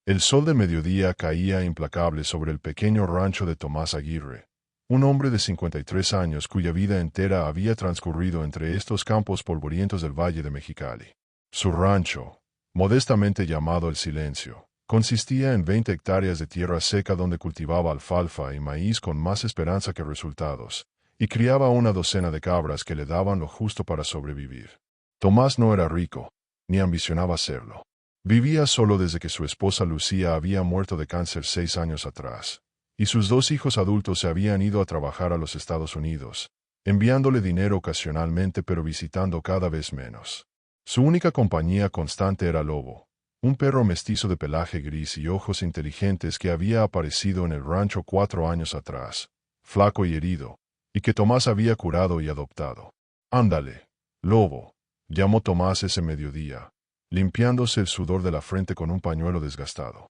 El sol de mediodía caía implacable sobre el pequeño rancho de Tomás Aguirre, un hombre de 53 años cuya vida entera había transcurrido entre estos campos polvorientos del Valle de Mexicali. Su rancho, modestamente llamado El Silencio, consistía en 20 hectáreas de tierra seca donde cultivaba alfalfa y maíz con más esperanza que resultados, y criaba una docena de cabras que le daban lo justo para sobrevivir. Tomás no era rico, ni ambicionaba serlo. Vivía solo desde que su esposa Lucía había muerto de cáncer 6 años atrás, y sus 2 hijos adultos se habían ido a trabajar a los Estados Unidos, enviándole dinero ocasionalmente pero visitando cada vez menos. Su única compañía constante era Lobo, un perro mestizo de pelaje gris y ojos inteligentes que había aparecido en el rancho 4 años atrás, flaco y herido, y que Tomás había curado y adoptado. «Ándale, Lobo», llamó Tomás ese mediodía, limpiándose el sudor de la frente con un pañuelo desgastado.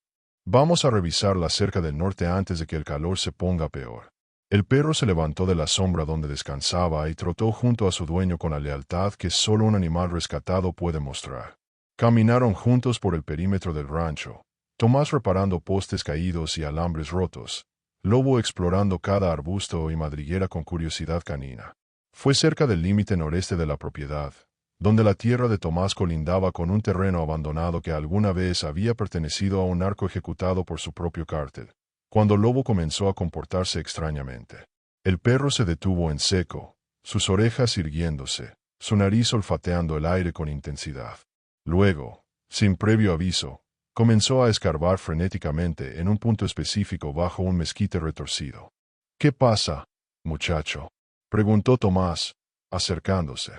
«Vamos a revisar la cerca del norte antes de que el calor se ponga peor». El perro se levantó de la sombra donde descansaba y trotó junto a su dueño con la lealtad que solo un animal rescatado puede mostrar. Caminaron juntos por el perímetro del rancho, Tomás reparando postes caídos y alambres rotos, Lobo explorando cada arbusto y madriguera con curiosidad canina. Fue cerca del límite noreste de la propiedad, donde la tierra de Tomás colindaba con un terreno abandonado que alguna vez había pertenecido a un narco ejecutado por su propio cártel, cuando Lobo comenzó a comportarse extrañamente. El perro se detuvo en seco, sus orejas irguiéndose, su nariz olfateando el aire con intensidad. Luego, sin previo aviso, comenzó a escarbar frenéticamente en un punto específico bajo un mezquite retorcido. «¿Qué pasa, muchacho?», preguntó Tomás, acercándose.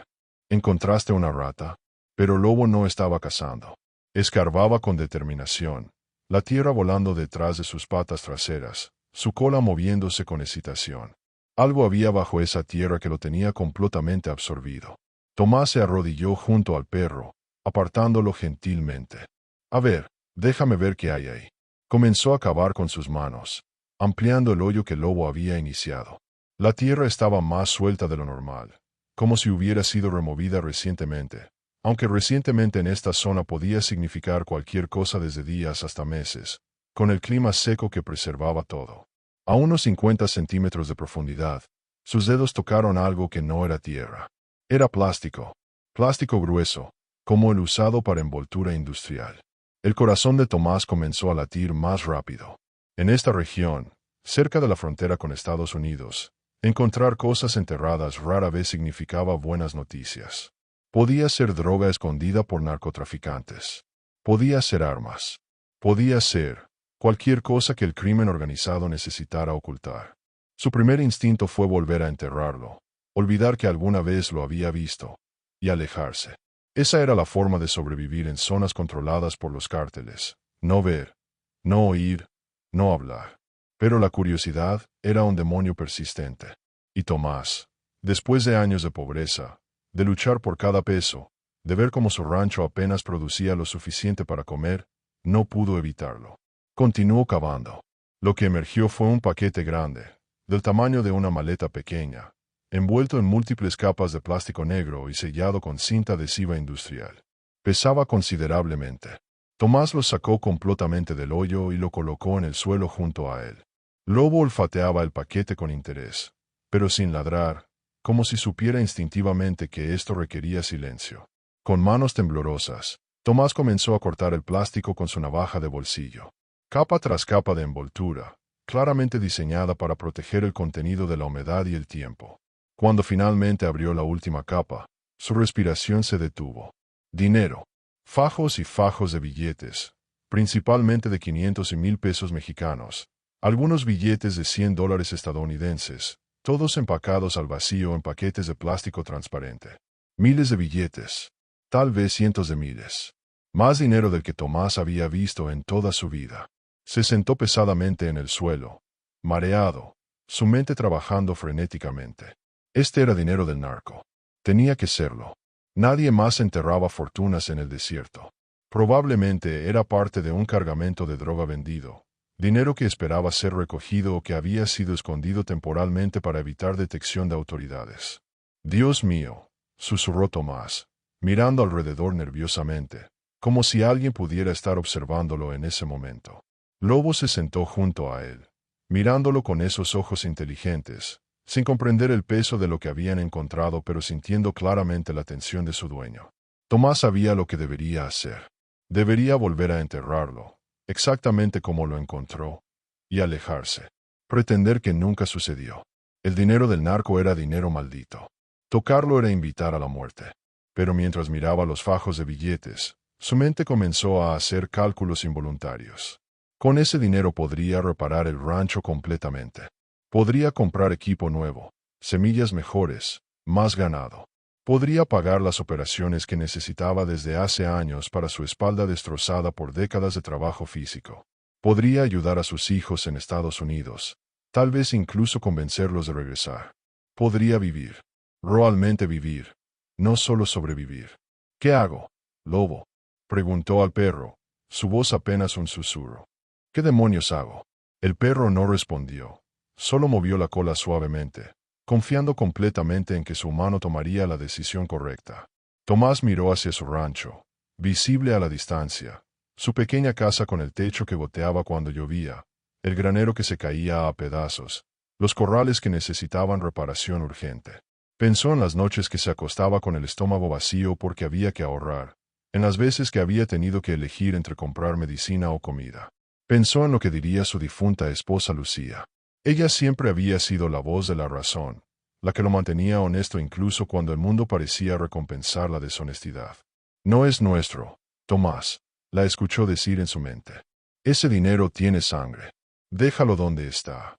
«¿Encontraste una rata?». Pero Lobo no estaba cazando. Escarbaba con determinación, la tierra volando detrás de sus patas traseras, su cola moviéndose con excitación. Algo había bajo esa tierra que lo tenía completamente absorbido. Tomás se arrodilló junto al perro, apartándolo gentilmente. «A ver, déjame ver qué hay ahí». Comenzó a cavar con sus manos, ampliando el hoyo que Lobo había iniciado. La tierra estaba más suelta de lo normal, como si hubiera sido removida recientemente, aunque recientemente en esta zona podía significar cualquier cosa desde días hasta meses, con el clima seco que preservaba todo. A unos 50 centímetros de profundidad, sus dedos tocaron algo que no era tierra. Era plástico grueso, como el usado para envoltura industrial. El corazón de Tomás comenzó a latir más rápido. En esta región, cerca de la frontera con Estados Unidos, encontrar cosas enterradas rara vez significaba buenas noticias. Podía ser droga escondida por narcotraficantes. Podía ser armas. Podía ser cualquier cosa que el crimen organizado necesitara ocultar. Su primer instinto fue volver a enterrarlo, olvidar que alguna vez lo había visto, y alejarse. Esa era la forma de sobrevivir en zonas controladas por los cárteles. No ver, no oír, no hablar. Pero la curiosidad era un demonio persistente. Y Tomás, después de años de pobreza, de luchar por cada peso, de ver cómo su rancho apenas producía lo suficiente para comer, no pudo evitarlo. Continuó cavando. Lo que emergió fue un paquete grande, del tamaño de una maleta pequeña, envuelto en múltiples capas de plástico negro y sellado con cinta adhesiva industrial. Pesaba considerablemente. Tomás lo sacó completamente del hoyo y lo colocó en el suelo junto a él. Lobo olfateaba el paquete con interés, pero sin ladrar, como si supiera instintivamente que esto requería silencio. Con manos temblorosas, Tomás comenzó a cortar el plástico con su navaja de bolsillo. Capa tras capa de envoltura, claramente diseñada para proteger el contenido de la humedad y el tiempo. Cuando finalmente abrió la última capa, su respiración se detuvo. Dinero. Fajos y fajos de billetes, principalmente de 500 y 1000 pesos mexicanos. Algunos billetes de $100 estadounidenses, todos empacados al vacío en paquetes de plástico transparente. Miles de billetes. Tal vez cientos de miles. Más dinero del que Tomás había visto en toda su vida. Se sentó pesadamente en el suelo, mareado, su mente trabajando frenéticamente. Este era dinero del narco. Tenía que serlo. Nadie más enterraba fortunas en el desierto. Probablemente era parte de un cargamento de droga vendido, dinero que esperaba ser recogido o que había sido escondido temporalmente para evitar detección de autoridades. «Dios mío», susurró Tomás, mirando alrededor nerviosamente. como si alguien pudiera estar observándolo en ese momento. Lobo se sentó junto a él, mirándolo con esos ojos inteligentes, sin comprender el peso de lo que habían encontrado pero sintiendo claramente la tensión de su dueño. Tomás sabía lo que debería hacer. Debería volver a enterrarlo, exactamente como lo encontró, y alejarse. Pretender que nunca sucedió. El dinero del narco era dinero maldito. Tocarlo era invitar a la muerte. Pero mientras miraba los fajos de billetes, su mente comenzó a hacer cálculos involuntarios. Con ese dinero podría reparar el rancho completamente. Podría comprar equipo nuevo, semillas mejores, más ganado. Podría pagar las operaciones que necesitaba desde hace años para su espalda destrozada por décadas de trabajo físico. Podría ayudar a sus hijos en Estados Unidos, tal vez incluso convencerlos de regresar. Podría vivir. Realmente vivir. No solo sobrevivir. ¿Qué hago, Lobo? Preguntó al perro, su voz apenas un susurro. ¿Qué demonios hago? El perro no respondió. Solo movió la cola suavemente, confiando completamente en que su humano tomaría la decisión correcta. Tomás miró hacia su rancho, visible a la distancia, su pequeña casa con el techo que goteaba cuando llovía, el granero que se caía a pedazos, los corrales que necesitaban reparación urgente. Pensó en las noches que se acostaba con el estómago vacío porque había que ahorrar, en las veces que había tenido que elegir entre comprar medicina o comida. Pensó en lo que diría su difunta esposa Lucía. Ella siempre había sido la voz de la razón, la que lo mantenía honesto incluso cuando el mundo parecía recompensar la deshonestidad. No es nuestro, Tomás, la escuchó decir en su mente. Ese dinero tiene sangre. Déjalo donde está.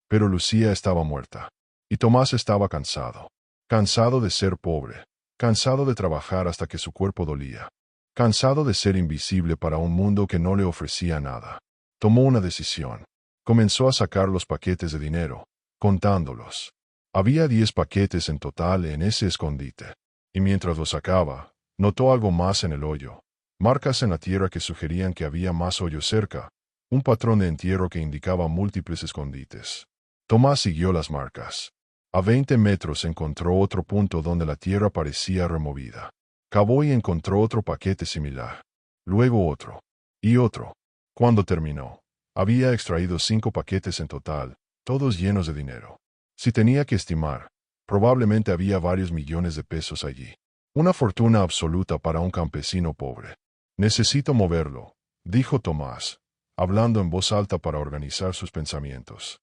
Pero Lucía estaba muerta. Y Tomás estaba cansado. Cansado de ser pobre. Cansado de trabajar hasta que su cuerpo dolía. Cansado de ser invisible para un mundo que no le ofrecía nada. Tomó una decisión. Comenzó a sacar los paquetes de dinero, contándolos. Había 10 paquetes en total en ese escondite. Y mientras los sacaba, notó algo más en el hoyo. Marcas en la tierra que sugerían que había más hoyos cerca. Un patrón de entierro que indicaba múltiples escondites. Tomás siguió las marcas. A 20 metros encontró otro punto donde la tierra parecía removida. Cavó y encontró otro paquete similar. Luego otro. Y otro. Cuando terminó, había extraído 5 paquetes en total, todos llenos de dinero. Si tenía que estimar, probablemente había varios millones de pesos allí. Una fortuna absoluta para un campesino pobre. Necesito moverlo, dijo Tomás, hablando en voz alta para organizar sus pensamientos.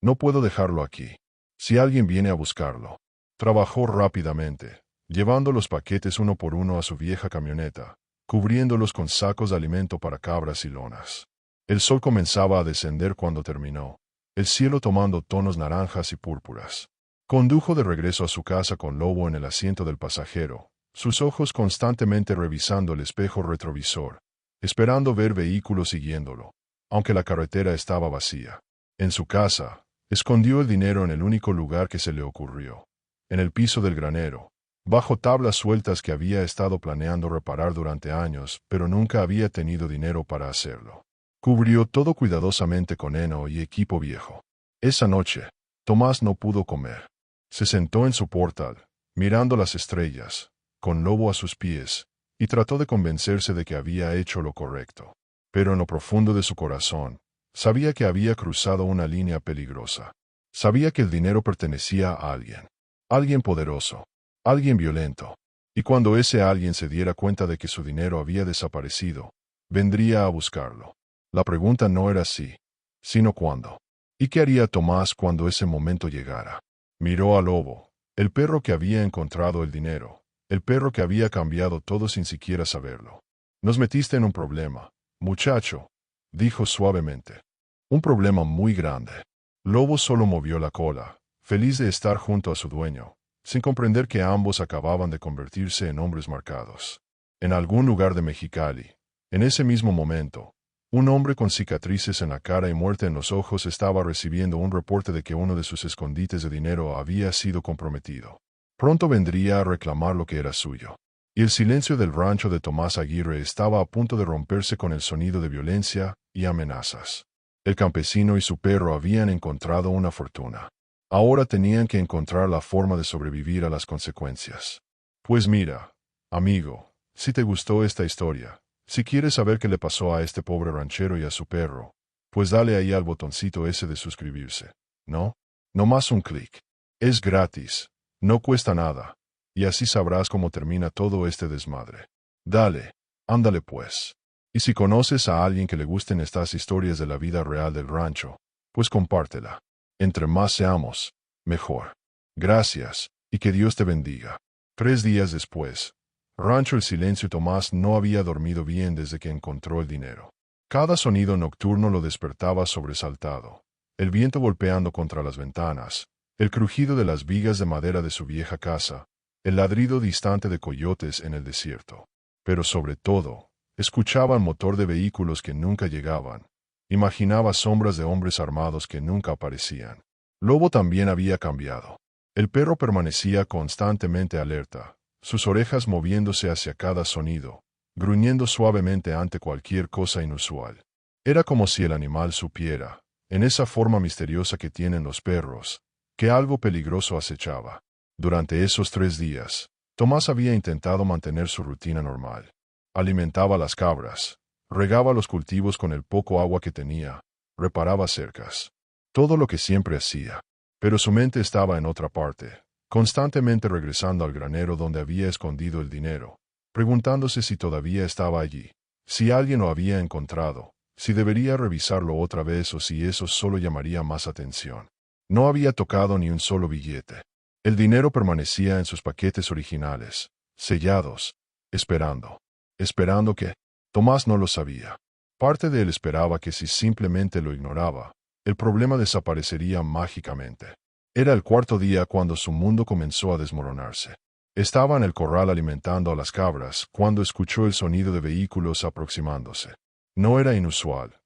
No puedo dejarlo aquí. Si alguien viene a buscarlo. Trabajó rápidamente, llevando los paquetes uno por uno a su vieja camioneta, cubriéndolos con sacos de alimento para cabras y lonas. El sol comenzaba a descender cuando terminó, el cielo tomando tonos naranjas y púrpuras. Condujo de regreso a su casa con Lobo en el asiento del pasajero, sus ojos constantemente revisando el espejo retrovisor, esperando ver vehículos siguiéndolo, aunque la carretera estaba vacía. En su casa, escondió el dinero en el único lugar que se le ocurrió, en el piso del granero, bajo tablas sueltas que había estado planeando reparar durante años, pero nunca había tenido dinero para hacerlo. Cubrió todo cuidadosamente con heno y equipo viejo. Esa noche, Tomás no pudo comer. Se sentó en su portal, mirando las estrellas, con Lobo a sus pies, y trató de convencerse de que había hecho lo correcto. Pero en lo profundo de su corazón, sabía que había cruzado una línea peligrosa. Sabía que el dinero pertenecía a alguien. Alguien poderoso. Alguien violento. Y cuando ese alguien se diera cuenta de que su dinero había desaparecido, vendría a buscarlo. La pregunta no era si, sino cuándo. ¿Y qué haría Tomás cuando ese momento llegara? Miró a Lobo, el perro que había encontrado el dinero, el perro que había cambiado todo sin siquiera saberlo. Nos metiste en un problema, muchacho, dijo suavemente. Un problema muy grande. Lobo solo movió la cola, feliz de estar junto a su dueño, sin comprender que ambos acababan de convertirse en hombres marcados. En algún lugar de Mexicali, en ese mismo momento, un hombre con cicatrices en la cara y muerte en los ojos estaba recibiendo un reporte de que uno de sus escondites de dinero había sido comprometido. Pronto vendría a reclamar lo que era suyo. Y el silencio del rancho de Tomás Aguirre estaba a punto de romperse con el sonido de violencia y amenazas. El campesino y su perro habían encontrado una fortuna. Ahora tenían que encontrar la forma de sobrevivir a las consecuencias. Pues mira, amigo, si te gustó esta historia, Si quieres saber qué le pasó a este pobre ranchero y a su perro, pues dale ahí al botoncito ese de suscribirse. ¿No? No más un clic. Es gratis. No cuesta nada. Y así sabrás cómo termina todo este desmadre. Dale. Ándale pues. Y si conoces a alguien que le gusten estas historias de la vida real del rancho, pues compártela. Entre más seamos, mejor. Gracias, y que Dios te bendiga. 3 días después. Rancho El Silencio. Tomás no había dormido bien desde que encontró el dinero. Cada sonido nocturno lo despertaba sobresaltado. El viento golpeando contra las ventanas, el crujido de las vigas de madera de su vieja casa, el ladrido distante de coyotes en el desierto. Pero sobre todo, escuchaba el motor de vehículos que nunca llegaban. Imaginaba sombras de hombres armados que nunca aparecían. Lobo también había cambiado. El perro permanecía constantemente alerta, sus orejas moviéndose hacia cada sonido, gruñendo suavemente ante cualquier cosa inusual. Era como si el animal supiera, en esa forma misteriosa que tienen los perros, que algo peligroso acechaba. Durante esos 3 días, Tomás había intentado mantener su rutina normal. Alimentaba las cabras, regaba los cultivos con el poco agua que tenía, reparaba cercas. Todo lo que siempre hacía. Pero su mente estaba en otra parte, constantemente regresando al granero donde había escondido el dinero, preguntándose si todavía estaba allí, si alguien lo había encontrado, si debería revisarlo otra vez o si eso solo llamaría más atención. No había tocado ni un solo billete. El dinero permanecía en sus paquetes originales, sellados, esperando. Esperando que Tomás no lo sabía. Parte de él esperaba que si simplemente lo ignoraba, el problema desaparecería mágicamente. Era el 4.º día cuando su mundo comenzó a desmoronarse. Estaba en el corral alimentando a las cabras cuando escuchó el sonido de vehículos aproximándose. No era inusual.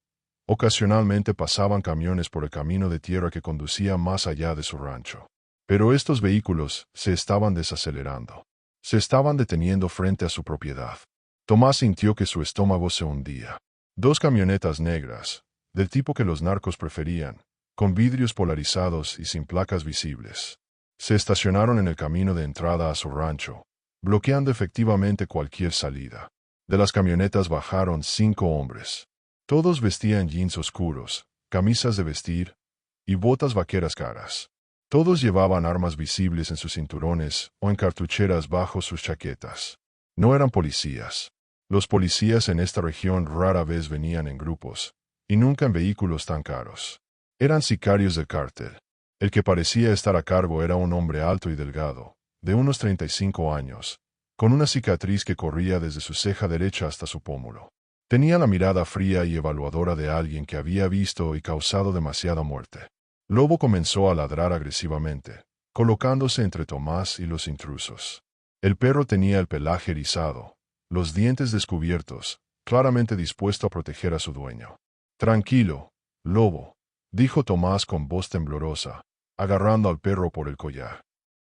Ocasionalmente pasaban camiones por el camino de tierra que conducía más allá de su rancho. Pero estos vehículos se estaban desacelerando. Se estaban deteniendo frente a su propiedad. Tomás sintió que su estómago se hundía. 2 camionetas negras, del tipo que los narcos preferían, con vidrios polarizados y sin placas visibles, se estacionaron en el camino de entrada a su rancho, bloqueando efectivamente cualquier salida. De las camionetas bajaron 5 hombres. Todos vestían jeans oscuros, camisas de vestir y botas vaqueras caras. Todos llevaban armas visibles en sus cinturones o en cartucheras bajo sus chaquetas. No eran policías. Los policías en esta región rara vez venían en grupos, y nunca en vehículos tan caros. Eran sicarios del cártel. El que parecía estar a cargo era un hombre alto y delgado, de unos 35 años, con una cicatriz que corría desde su ceja derecha hasta su pómulo. Tenía la mirada fría y evaluadora de alguien que había visto y causado demasiada muerte. Lobo comenzó a ladrar agresivamente, colocándose entre Tomás y los intrusos. El perro tenía el pelaje erizado, los dientes descubiertos, claramente dispuesto a proteger a su dueño. «Tranquilo, Lobo», dijo Tomás con voz temblorosa, agarrando al perro por el collar.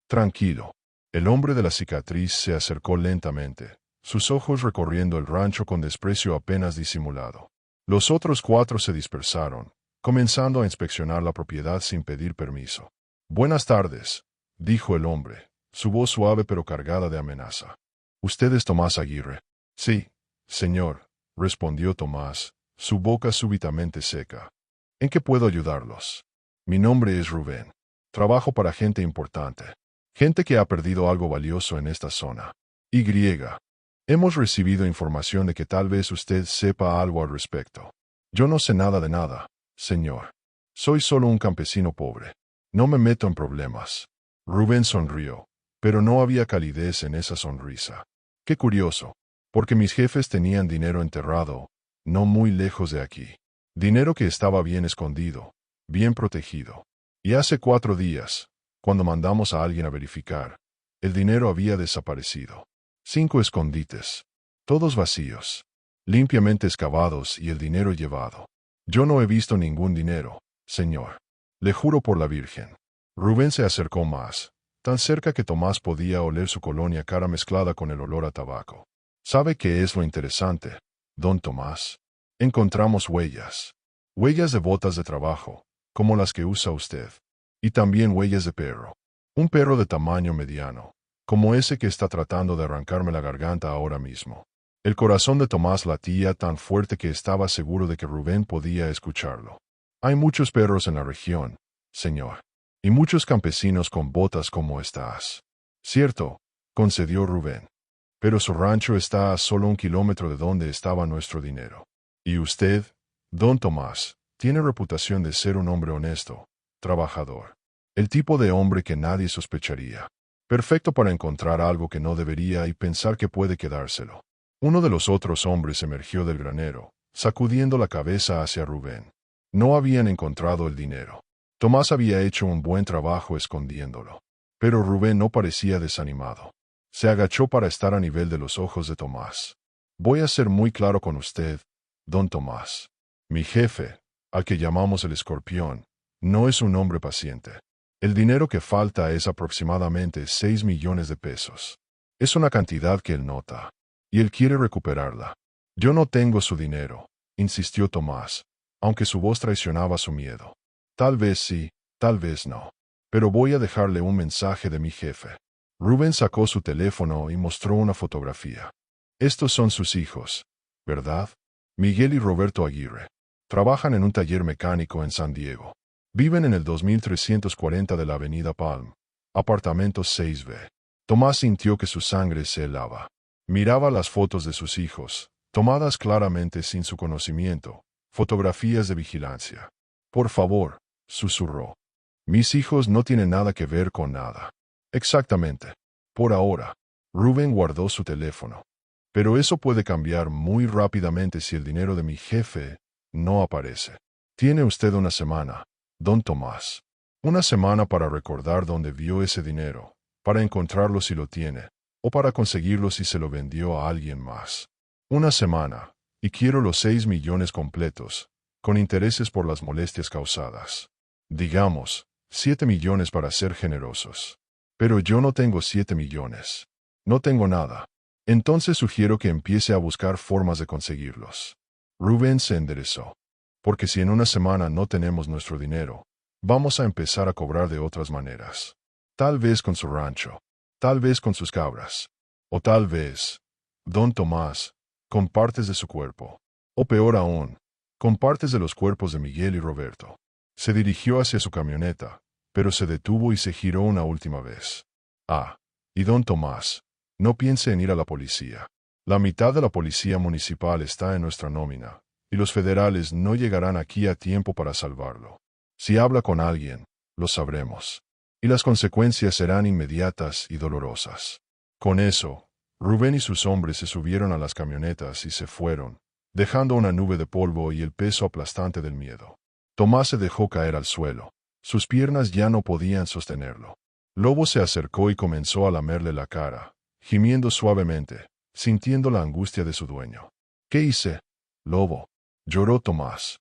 «Tranquilo». El hombre de la cicatriz se acercó lentamente, sus ojos recorriendo el rancho con desprecio apenas disimulado. Los otros 4 se dispersaron, comenzando a inspeccionar la propiedad sin pedir permiso. «Buenas tardes», dijo el hombre, su voz suave pero cargada de amenaza. «¿Usted es Tomás Aguirre?» «Sí, señor», respondió Tomás, su boca súbitamente seca. «¿En qué puedo ayudarlos?» «Mi nombre es Rubén. Trabajo para gente importante. Gente que ha perdido algo valioso en esta zona. Hemos recibido información de que tal vez usted sepa algo al respecto. Yo no sé nada de nada, señor. Soy solo un campesino pobre. No me meto en problemas». Rubén sonrió, pero no había calidez en esa sonrisa. «Qué curioso, porque mis jefes tenían dinero enterrado, no muy lejos de aquí. Dinero que estaba bien escondido, bien protegido. Y hace 4 días, cuando mandamos a alguien a verificar, el dinero había desaparecido. 5 escondites, todos vacíos, limpiamente excavados y el dinero llevado. Yo no he visto ningún dinero, señor. Le juro por la Virgen». Rubén se acercó más, tan cerca que Tomás podía oler su colonia cara mezclada con el olor a tabaco. «¿Sabe qué es lo interesante, don Tomás? Encontramos huellas. Huellas de botas de trabajo, como las que usa usted. Y también huellas de perro. Un perro de tamaño mediano, como ese que está tratando de arrancarme la garganta ahora mismo. El corazón de Tomás latía tan fuerte que estaba seguro de que Rubén podía escucharlo. Hay muchos perros en la región, señor, y muchos campesinos con botas como estas. Cierto, concedió Rubén. Pero su rancho está a solo 1 kilómetro de donde estaba nuestro dinero. Y usted, don Tomás, tiene reputación de ser un hombre honesto, trabajador. El tipo de hombre que nadie sospecharía. Perfecto para encontrar algo que no debería y pensar que puede quedárselo. Uno de los otros hombres emergió del granero, sacudiendo la cabeza hacia Rubén. No habían encontrado el dinero. Tomás había hecho un buen trabajo escondiéndolo. Pero Rubén no parecía desanimado. Se agachó para estar a nivel de los ojos de Tomás. Voy a ser muy claro con usted, don Tomás. Mi jefe, al que llamamos el Escorpión, no es un hombre paciente. El dinero que falta es aproximadamente 6 millones de pesos. Es una cantidad que él nota. Y él quiere recuperarla. Yo no tengo su dinero, insistió Tomás, aunque su voz traicionaba su miedo. Tal vez sí, tal vez no. Pero voy a dejarle un mensaje de mi jefe. Rubén sacó su teléfono y mostró una fotografía. Estos son sus hijos, ¿verdad? Miguel y Roberto Aguirre. Trabajan en un taller mecánico en San Diego. Viven en el 2340 de la Avenida Palm, apartamento 6B. Tomás sintió que su sangre se helaba. Miraba las fotos de sus hijos, tomadas claramente sin su conocimiento, fotografías de vigilancia. Por favor, susurró. Mis hijos no tienen nada que ver con nada. Exactamente. Por ahora. Rubén guardó su teléfono. Pero eso puede cambiar muy rápidamente si el dinero de mi jefe no aparece. Tiene usted una semana, don Tomás. Una semana para recordar dónde vio ese dinero, para encontrarlo si lo tiene, o para conseguirlo si se lo vendió a alguien más. Una semana, y quiero los 6 millones completos, con intereses por las molestias causadas. Digamos, 7 millones para ser generosos. Pero yo no tengo 7 millones. No tengo nada. Entonces sugiero que empiece a buscar formas de conseguirlos. Rubén se enderezó. Porque si en una semana no tenemos nuestro dinero, vamos a empezar a cobrar de otras maneras. Tal vez con su rancho. Tal vez con sus cabras. O tal vez, don Tomás, con partes de su cuerpo. O peor aún, con partes de los cuerpos de Miguel y Roberto. Se dirigió hacia su camioneta, pero se detuvo y se giró una última vez. Ah, y don Tomás, no piense en ir a la policía. La mitad de la policía municipal está en nuestra nómina, y los federales no llegarán aquí a tiempo para salvarlo. Si habla con alguien, lo sabremos. Y las consecuencias serán inmediatas y dolorosas. Con eso, Rubén y sus hombres se subieron a las camionetas y se fueron, dejando una nube de polvo y el peso aplastante del miedo. Tomás se dejó caer al suelo. Sus piernas ya no podían sostenerlo. Lobo se acercó y comenzó a lamerle la cara, gimiendo suavemente, sintiendo la angustia de su dueño. ¿Qué hice? Lobo. Lloró Tomás.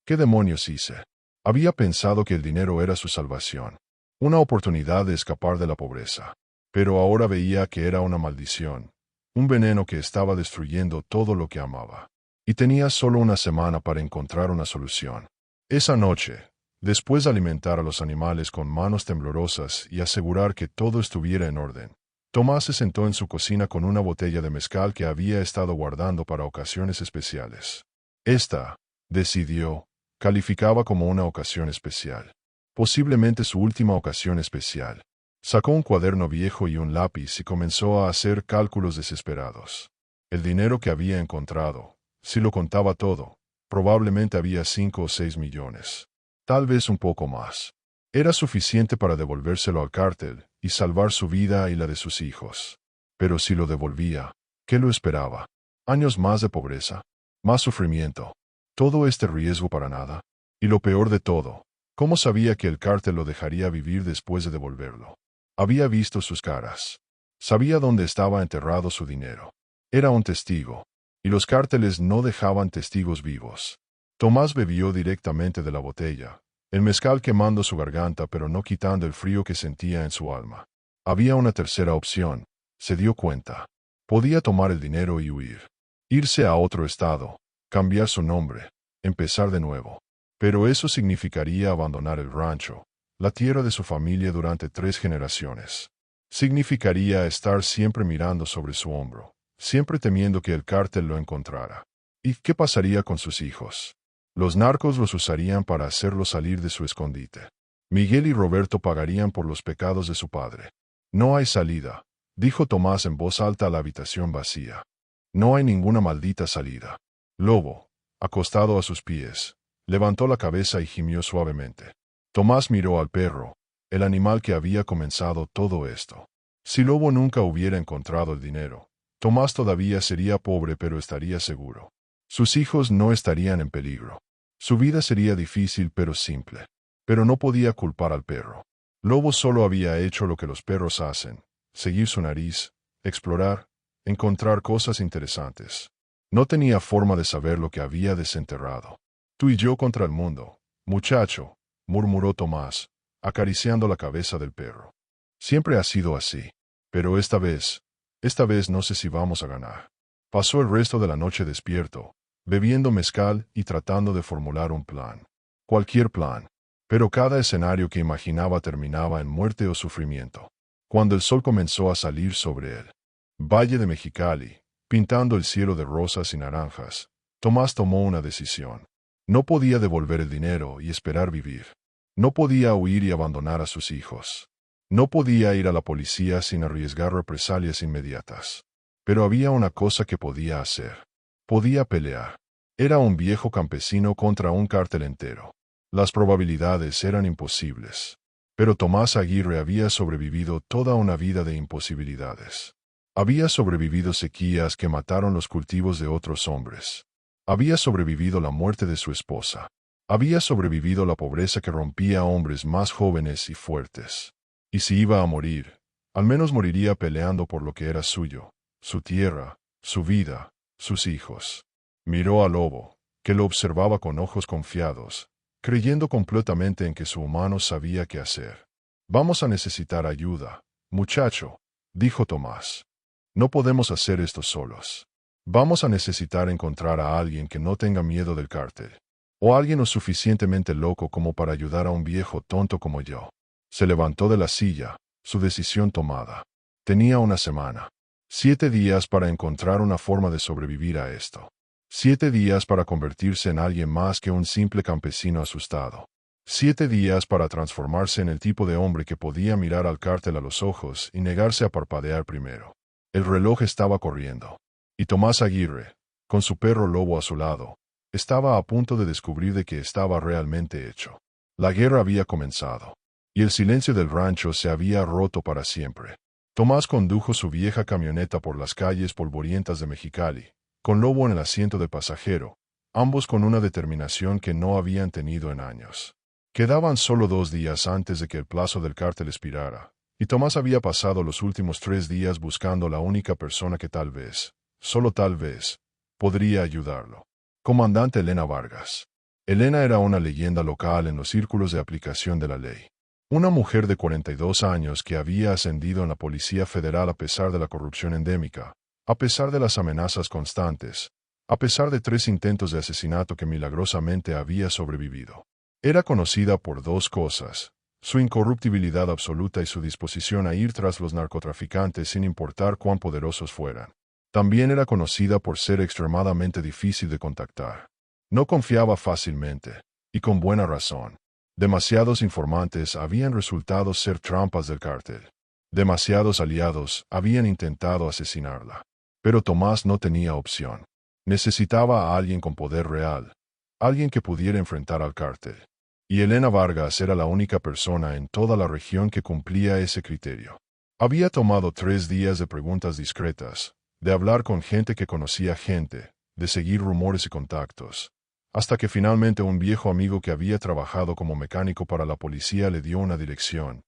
¿Qué demonios hice? Había pensado que el dinero era su salvación, una oportunidad de escapar de la pobreza. Pero ahora veía que era una maldición, un veneno que estaba destruyendo todo lo que amaba. Y tenía solo una semana para encontrar una solución. Esa noche, después de alimentar a los animales con manos temblorosas y asegurar que todo estuviera en orden, Tomás se sentó en su cocina con una botella de mezcal que había estado guardando para ocasiones especiales. Esta, decidió, calificaba como una ocasión especial. Posiblemente su última ocasión especial. Sacó un cuaderno viejo y un lápiz y comenzó a hacer cálculos desesperados. El dinero que había encontrado, si lo contaba todo, probablemente había 5 o 6 millones. Tal vez un poco más. Era suficiente para devolvérselo al cártel y salvar su vida y la de sus hijos. Pero si lo devolvía, ¿qué lo esperaba? Años más de pobreza, más sufrimiento. Todo este riesgo para nada. Y lo peor de todo, ¿cómo sabía que el cártel lo dejaría vivir después de devolverlo? Había visto sus caras. Sabía dónde estaba enterrado su dinero. Era un testigo. Y los cárteles no dejaban testigos vivos. Tomás bebió directamente de la botella, el mezcal quemando su garganta pero no quitando el frío que sentía en su alma. Había una tercera opción, se dio cuenta. Podía tomar el dinero y huir. Irse a otro estado, cambiar su nombre, empezar de nuevo. Pero eso significaría abandonar el rancho, la tierra de su familia durante 3 generaciones. Significaría estar siempre mirando sobre su hombro, siempre temiendo que el cártel lo encontrara. ¿Y qué pasaría con sus hijos? Los narcos los usarían para hacerlos salir de su escondite. Miguel y Roberto pagarían por los pecados de su padre. No hay salida, dijo Tomás en voz alta a la habitación vacía. No hay ninguna maldita salida. Lobo, acostado a sus pies, levantó la cabeza y gimió suavemente. Tomás miró al perro, el animal que había comenzado todo esto. Si Lobo nunca hubiera encontrado el dinero, Tomás todavía sería pobre pero estaría seguro. Sus hijos no estarían en peligro. Su vida sería difícil pero simple. Pero no podía culpar al perro. Lobo solo había hecho lo que los perros hacen: seguir su nariz, explorar, encontrar cosas interesantes. No tenía forma de saber lo que había desenterrado. Tú y yo contra el mundo, muchacho, murmuró Tomás, acariciando la cabeza del perro. Siempre ha sido así. Pero esta vez no sé si vamos a ganar. Pasó el resto de la noche despierto, bebiendo mezcal y tratando de formular un plan. Cualquier plan. Pero cada escenario que imaginaba terminaba en muerte o sufrimiento. Cuando el sol comenzó a salir sobre el Valle de Mexicali, pintando el cielo de rosas y naranjas, Tomás tomó una decisión. No podía devolver el dinero y esperar vivir. No podía huir y abandonar a sus hijos. No podía ir a la policía sin arriesgar represalias inmediatas. Pero había una cosa que podía hacer. Podía pelear. Era un viejo campesino contra un cártel entero. Las probabilidades eran imposibles. Pero Tomás Aguirre había sobrevivido toda una vida de imposibilidades. Había sobrevivido sequías que mataron los cultivos de otros hombres. Había sobrevivido la muerte de su esposa. Había sobrevivido la pobreza que rompía a hombres más jóvenes y fuertes. Y si iba a morir, al menos moriría peleando por lo que era suyo, su tierra, su vida, sus hijos. Miró al lobo, que lo observaba con ojos confiados, creyendo completamente en que su humano sabía qué hacer. Vamos a necesitar ayuda, muchacho, dijo Tomás. No podemos hacer esto solos. Vamos a necesitar encontrar a alguien que no tenga miedo del cártel. O alguien lo suficientemente loco como para ayudar a un viejo tonto como yo. Se levantó de la silla, su decisión tomada. Tenía una semana. 7 días para encontrar una forma de sobrevivir a esto. 7 días para convertirse en alguien más que un simple campesino asustado. 7 días para transformarse en el tipo de hombre que podía mirar al cártel a los ojos y negarse a parpadear primero. El reloj estaba corriendo. Y Tomás Aguirre, con su perro Lobo a su lado, estaba a punto de descubrir de qué estaba realmente hecho. La guerra había comenzado. Y el silencio del rancho se había roto para siempre. Tomás condujo su vieja camioneta por las calles polvorientas de Mexicali, con Lobo en el asiento de pasajero, ambos con una determinación que no habían tenido en años. Quedaban solo 2 días antes de que el plazo del cártel expirara, y Tomás había pasado los últimos 3 días buscando la única persona que tal vez, solo tal vez, podría ayudarlo. Comandante Elena Vargas. Elena era una leyenda local en los círculos de aplicación de la ley. Una mujer de 42 años que había ascendido en la Policía Federal a pesar de la corrupción endémica, a pesar de las amenazas constantes, a pesar de 3 intentos de asesinato que milagrosamente había sobrevivido. Era conocida por 2 cosas: su incorruptibilidad absoluta y su disposición a ir tras los narcotraficantes sin importar cuán poderosos fueran. También era conocida por ser extremadamente difícil de contactar. No confiaba fácilmente, y con buena razón. Demasiados informantes habían resultado ser trampas del cártel. Demasiados aliados habían intentado asesinarla. Pero Tomás no tenía opción. Necesitaba a alguien con poder real, alguien que pudiera enfrentar al cártel. Y Elena Vargas era la única persona en toda la región que cumplía ese criterio. Había tomado 3 días de preguntas discretas, de hablar con gente que conocía gente, de seguir rumores y contactos, hasta que finalmente un viejo amigo que había trabajado como mecánico para la policía le dio una dirección.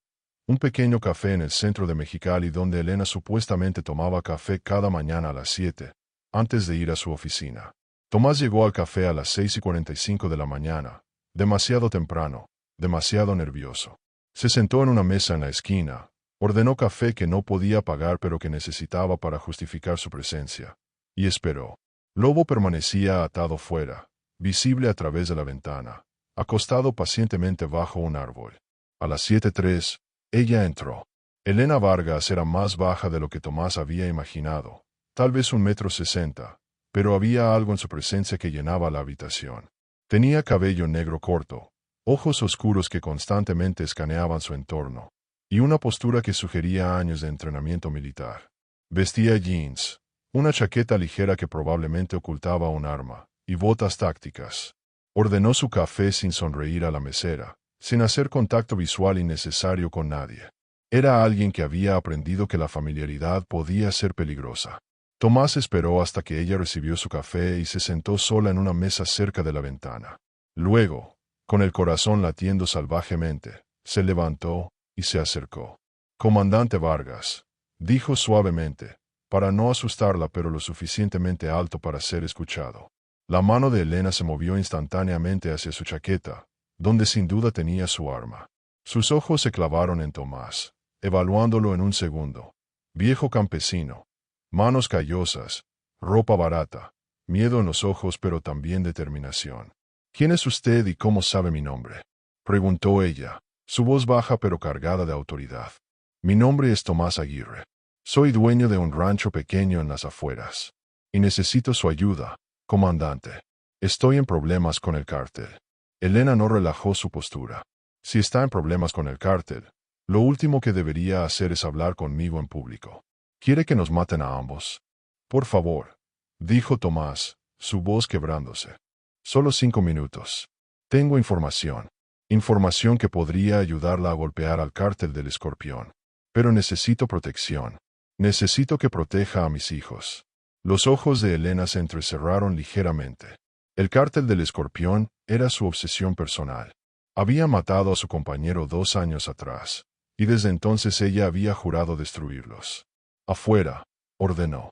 Un pequeño café en el centro de Mexicali donde Elena supuestamente tomaba café cada mañana a las 7, antes de ir a su oficina. Tomás llegó al café a las 6:45 de la mañana, demasiado temprano, demasiado nervioso. Se sentó en una mesa en la esquina, ordenó café que no podía pagar pero que necesitaba para justificar su presencia, y esperó. Lobo permanecía atado fuera, visible a través de la ventana, acostado pacientemente bajo un árbol. A las 7:03, ella entró. Elena Vargas era más baja de lo que Tomás había imaginado, tal vez 1,60 m, pero había algo en su presencia que llenaba la habitación. Tenía cabello negro corto, ojos oscuros que constantemente escaneaban su entorno, y una postura que sugería años de entrenamiento militar. Vestía jeans, una chaqueta ligera que probablemente ocultaba un arma, y botas tácticas. Ordenó su café sin sonreír a la mesera, sin hacer contacto visual innecesario con nadie. Era alguien que había aprendido que la familiaridad podía ser peligrosa. Tomás esperó hasta que ella recibió su café y se sentó sola en una mesa cerca de la ventana. Luego, con el corazón latiendo salvajemente, se levantó y se acercó. «Comandante Vargas», dijo suavemente, para no asustarla pero lo suficientemente alto para ser escuchado. La mano de Elena se movió instantáneamente hacia su chaqueta, donde sin duda tenía su arma. Sus ojos se clavaron en Tomás, evaluándolo en un segundo. Viejo campesino, manos callosas, ropa barata, miedo en los ojos pero también determinación. «¿Quién es usted y cómo sabe mi nombre?», preguntó ella, su voz baja pero cargada de autoridad. «Mi nombre es Tomás Aguirre. Soy dueño de un rancho pequeño en las afueras. Y necesito su ayuda, comandante. Estoy en problemas con el cártel». Elena no relajó su postura. «Si está en problemas con el cártel, lo último que debería hacer es hablar conmigo en público. ¿Quiere que nos maten a ambos?». «Por favor», dijo Tomás, su voz quebrándose. «Solo 5 minutos. Tengo información. Información que podría ayudarla a golpear al cártel del Escorpión. Pero necesito protección. Necesito que proteja a mis hijos». Los ojos de Elena se entrecerraron ligeramente. El cártel del Escorpión era su obsesión personal. Había matado a su compañero 2 años atrás, y desde entonces ella había jurado destruirlos. «Afuera», ordenó.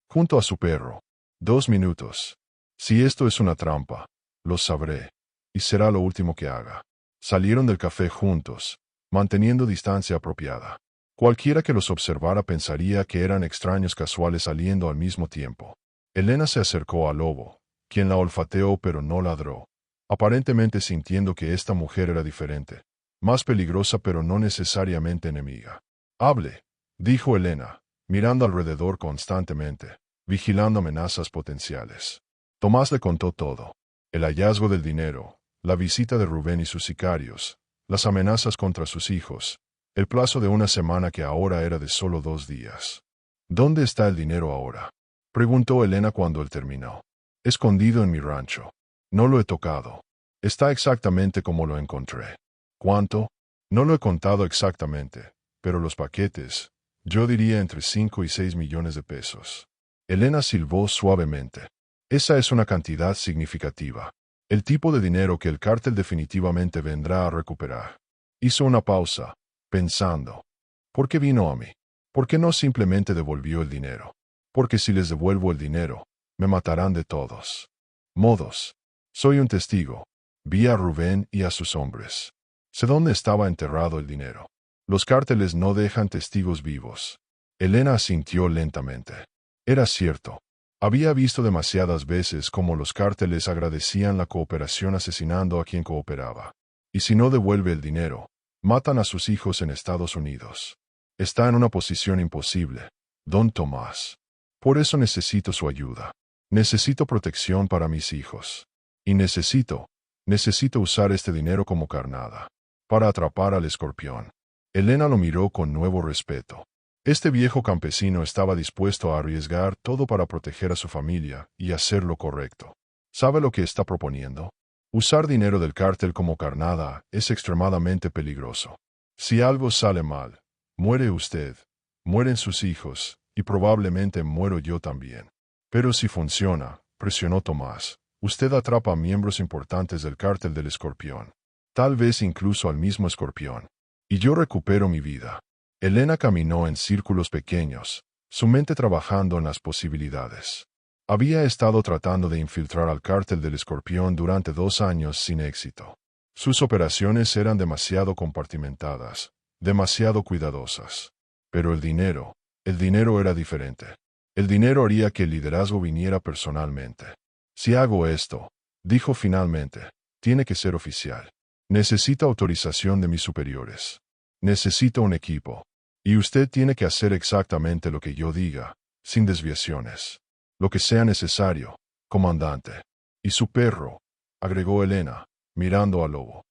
Junto a su perro. 2 minutos. Si esto es una trampa, lo sabré, y será lo último que haga. Salieron del café juntos, manteniendo distancia apropiada. Cualquiera que los observara pensaría que eran extraños casuales saliendo al mismo tiempo. Elena se acercó al lobo, quien la olfateó pero no ladró, aparentemente sintiendo que esta mujer era diferente, más peligrosa pero no necesariamente enemiga. «Hable», dijo Elena, mirando alrededor constantemente, vigilando amenazas potenciales. Tomás le contó todo: el hallazgo del dinero, la visita de Rubén y sus sicarios, las amenazas contra sus hijos, el plazo de una semana que ahora era de solo 2 días. «¿Dónde está el dinero ahora?», preguntó Elena cuando él terminó. «Escondido en mi rancho. No lo he tocado. Está exactamente como lo encontré». «¿Cuánto?». «No lo he contado exactamente, pero los paquetes, yo diría entre 5 y 6 millones de pesos». Elena silbó suavemente. «Esa es una cantidad significativa. El tipo de dinero que el cártel definitivamente vendrá a recuperar». Hizo una pausa, pensando. «¿Por qué vino a mí? ¿Por qué no simplemente devolvió el dinero? Porque si les devuelvo el dinero, me matarán de todos modos. Soy un testigo. Vi a Rubén y a sus hombres. Sé dónde estaba enterrado el dinero. Los cárteles no dejan testigos vivos». Elena asintió lentamente. Era cierto. Había visto demasiadas veces cómo los cárteles agradecían la cooperación asesinando a quien cooperaba. Y si no devuelve el dinero, matan a sus hijos en Estados Unidos. Está en una posición imposible, don Tomás. Por eso necesito su ayuda. Necesito protección para mis hijos. Y necesito usar este dinero como carnada, para atrapar al Escorpión. Elena lo miró con nuevo respeto. Este viejo campesino estaba dispuesto a arriesgar todo para proteger a su familia y hacer lo correcto. ¿Sabe lo que está proponiendo? Usar dinero del cártel como carnada es extremadamente peligroso. Si algo sale mal, muere usted, mueren sus hijos, y probablemente muero yo también. Pero si funciona, presionó Tomás, usted atrapa a miembros importantes del cártel del Escorpión. Tal vez incluso al mismo Escorpión. Y yo recupero mi vida. Elena caminó en círculos pequeños, su mente trabajando en las posibilidades. Había estado tratando de infiltrar al cártel del Escorpión durante 2 años sin éxito. Sus operaciones eran demasiado compartimentadas, demasiado cuidadosas. Pero el dinero era diferente. El dinero haría que el liderazgo viniera personalmente. «Si hago esto», dijo finalmente, «tiene que ser oficial. Necesito autorización de mis superiores. Necesito un equipo. Y usted tiene que hacer exactamente lo que yo diga, sin desviaciones. Lo que sea necesario, comandante. Y su perro, agregó Elena, mirando al lobo.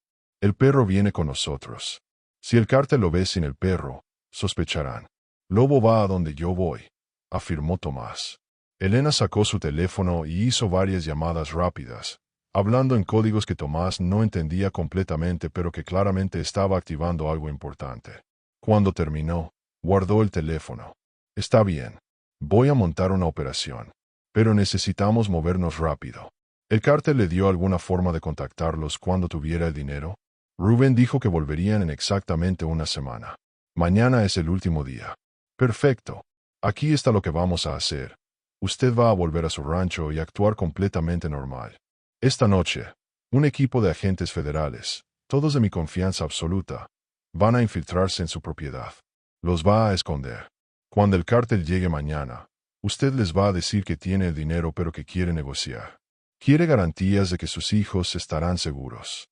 El perro viene con nosotros. Si el cártel lo ve sin el perro, sospecharán. Lobo va a donde yo voy, afirmó Tomás. Elena sacó su teléfono y hizo varias llamadas rápidas, hablando en códigos que Tomás no entendía completamente pero que claramente estaba activando algo importante. Cuando terminó, guardó el teléfono. Está bien. Voy a montar una operación. Pero necesitamos movernos rápido. ¿El cártel le dio alguna forma de contactarlos cuando tuviera el dinero? Rubén dijo que volverían en exactamente una semana. Mañana es el último día. Perfecto. Aquí está lo que vamos a hacer. Usted va a volver a su rancho y actuar completamente normal. Esta noche, un equipo de agentes federales, todos de mi confianza absoluta, van a infiltrarse en su propiedad. Los va a esconder. Cuando el cártel llegue mañana, usted les va a decir que tiene el dinero pero que quiere negociar. Quiere garantías de que sus hijos estarán seguros.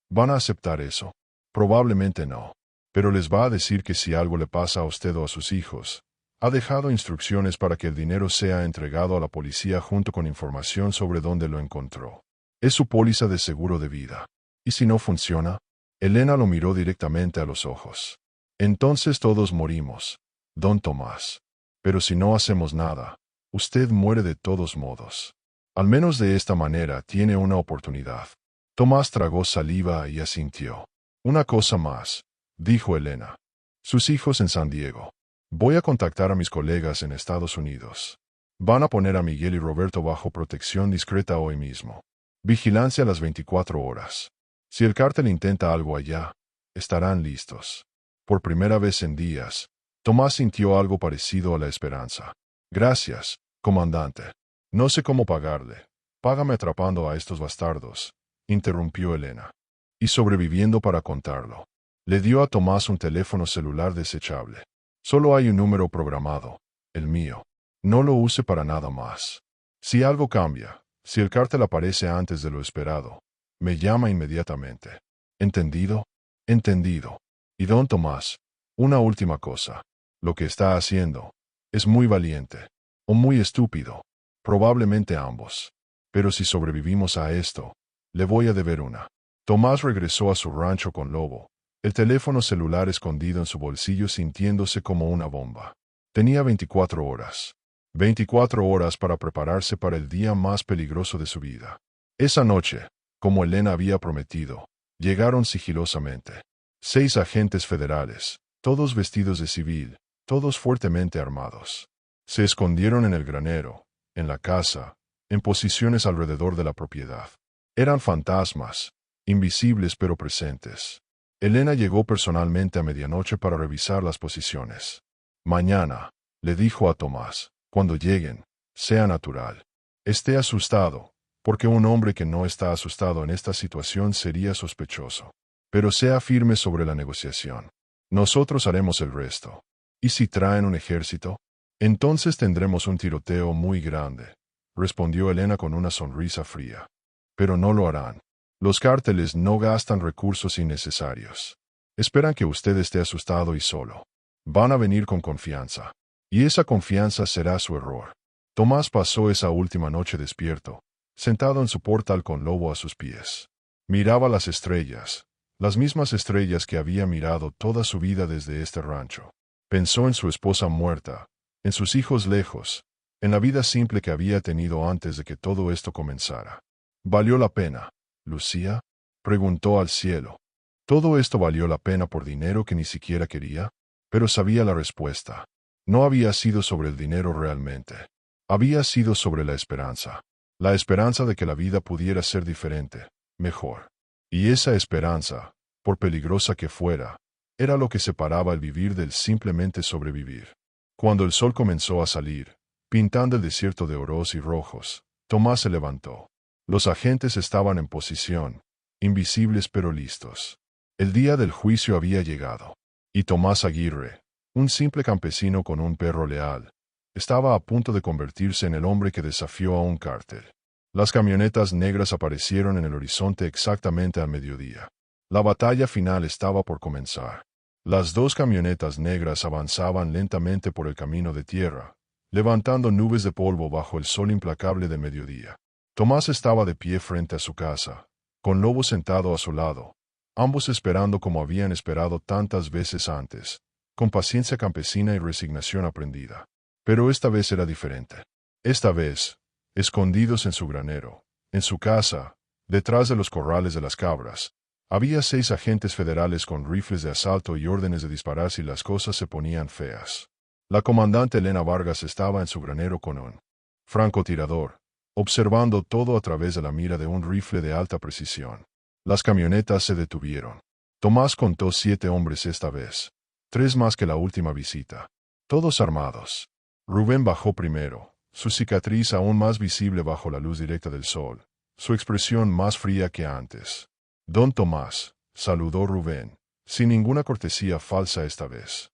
¿Van a aceptar eso? Probablemente no. Pero les va a decir que si algo le pasa a usted o a sus hijos, ha dejado instrucciones para que el dinero sea entregado a la policía junto con información sobre dónde lo encontró. Es su póliza de seguro de vida. ¿Y si no funciona? Elena lo miró directamente a los ojos. Entonces todos morimos, don Tomás. Pero si no hacemos nada, usted muere de todos modos. Al menos de esta manera tiene una oportunidad. Tomás tragó saliva y asintió. Una cosa más, dijo Elena. Sus hijos en San Diego. Voy a contactar a mis colegas en Estados Unidos. Van a poner a Miguel y Roberto bajo protección discreta hoy mismo. Vigilancia a las 24 horas. Si el cártel intenta algo allá, estarán listos. Por primera vez en días, Tomás sintió algo parecido a la esperanza. Gracias, comandante. No sé cómo pagarle. Págame atrapando a estos bastardos, interrumpió Elena. Y sobreviviendo para contarlo. Le dio a Tomás un teléfono celular desechable. Solo hay un número programado, el mío. No lo use para nada más. Si algo cambia, si el cártel aparece antes de lo esperado, me llama inmediatamente. ¿Entendido? Entendido. Y don Tomás, una última cosa. Lo que está haciendo es muy valiente. O muy estúpido. Probablemente ambos. Pero si sobrevivimos a esto, le voy a deber una. Tomás regresó a su rancho con Lobo, el teléfono celular escondido en su bolsillo sintiéndose como una bomba. Tenía 24 horas. 24 horas para prepararse para el día más peligroso de su vida. Esa noche, como Elena había prometido, llegaron sigilosamente. 6 agentes federales, todos vestidos de civil, todos fuertemente armados. Se escondieron en el granero, en la casa, en posiciones alrededor de la propiedad. Eran fantasmas, invisibles pero presentes. Elena llegó personalmente a medianoche para revisar las posiciones. Mañana, le dijo a Tomás, cuando lleguen, sea natural. Esté asustado, porque un hombre que no está asustado en esta situación sería sospechoso. Pero sea firme sobre la negociación. Nosotros haremos el resto. ¿Y si traen un ejército? Entonces tendremos un tiroteo muy grande, respondió Elena con una sonrisa fría. Pero no lo harán. Los cárteles no gastan recursos innecesarios. Esperan que usted esté asustado y solo. Van a venir con confianza. Y esa confianza será su error. Tomás pasó esa última noche despierto, sentado en su portal con Lobo a sus pies. Miraba las estrellas, las mismas estrellas que había mirado toda su vida desde este rancho. Pensó en su esposa muerta, en sus hijos lejos, en la vida simple que había tenido antes de que todo esto comenzara. ¿Valió la pena, Lucía? Preguntó al cielo. ¿Todo esto valió la pena por dinero que ni siquiera quería? Pero sabía la respuesta. No había sido sobre el dinero realmente. Había sido sobre la esperanza. La esperanza de que la vida pudiera ser diferente, mejor. Y esa esperanza, por peligrosa que fuera, era lo que separaba el vivir del simplemente sobrevivir. Cuando el sol comenzó a salir, pintando el desierto de oros y rojos, Tomás se levantó. Los agentes estaban en posición, invisibles pero listos. El día del juicio había llegado. Y Tomás Aguirre, un simple campesino con un perro leal, estaba a punto de convertirse en el hombre que desafió a un cártel. Las camionetas negras aparecieron en el horizonte exactamente al mediodía. La batalla final estaba por comenzar. Las 2 camionetas negras avanzaban lentamente por el camino de tierra, levantando nubes de polvo bajo el sol implacable del mediodía. Tomás estaba de pie frente a su casa, con Lobo sentado a su lado, ambos esperando como habían esperado tantas veces antes, con paciencia campesina y resignación aprendida. Pero esta vez era diferente. Esta vez, escondidos en su granero, en su casa, detrás de los corrales de las cabras, había 6 agentes federales con rifles de asalto y órdenes de disparar si las cosas se ponían feas. La comandante Elena Vargas estaba en su granero con un francotirador, observando todo a través de la mira de un rifle de alta precisión. Las camionetas se detuvieron. Tomás contó 7 hombres esta vez, 3 más que la última visita, todos armados. Rubén bajó primero, su cicatriz aún más visible bajo la luz directa del sol, su expresión más fría que antes. Don Tomás, saludó Rubén, sin ninguna cortesía falsa esta vez.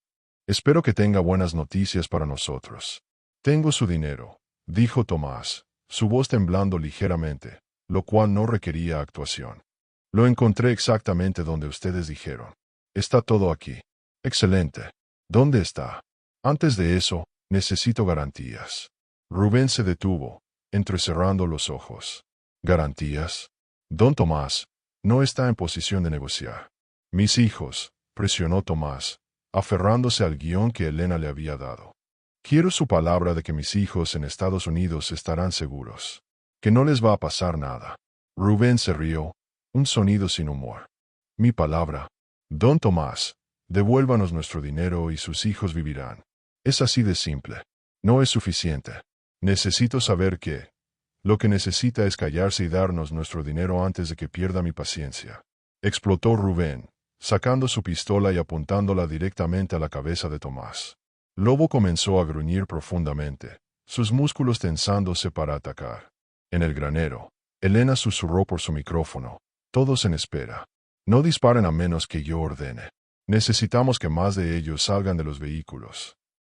Espero que tenga buenas noticias para nosotros. Tengo su dinero, dijo Tomás, su voz temblando ligeramente, lo cual no requería actuación. Lo encontré exactamente donde ustedes dijeron. Está todo aquí. Excelente. ¿Dónde está? Antes de eso, necesito garantías. Rubén se detuvo, entrecerrando los ojos. ¿Garantías? Don Tomás, no está en posición de negociar. Mis hijos, presionó Tomás, aferrándose al guión que Elena le había dado. Quiero su palabra de que mis hijos en Estados Unidos estarán seguros. Que no les va a pasar nada. Rubén se rió, un sonido sin humor. Mi palabra. Don Tomás, devuélvanos nuestro dinero y sus hijos vivirán. Es así de simple. No es suficiente. Necesito saber que... Lo que necesita es callarse y darnos nuestro dinero antes de que pierda mi paciencia. Explotó Rubén, sacando su pistola y apuntándola directamente a la cabeza de Tomás. Lobo comenzó a gruñir profundamente, sus músculos tensándose para atacar. En el granero, Elena susurró por su micrófono. Todos en espera. No disparen a menos que yo ordene. Necesitamos que más de ellos salgan de los vehículos.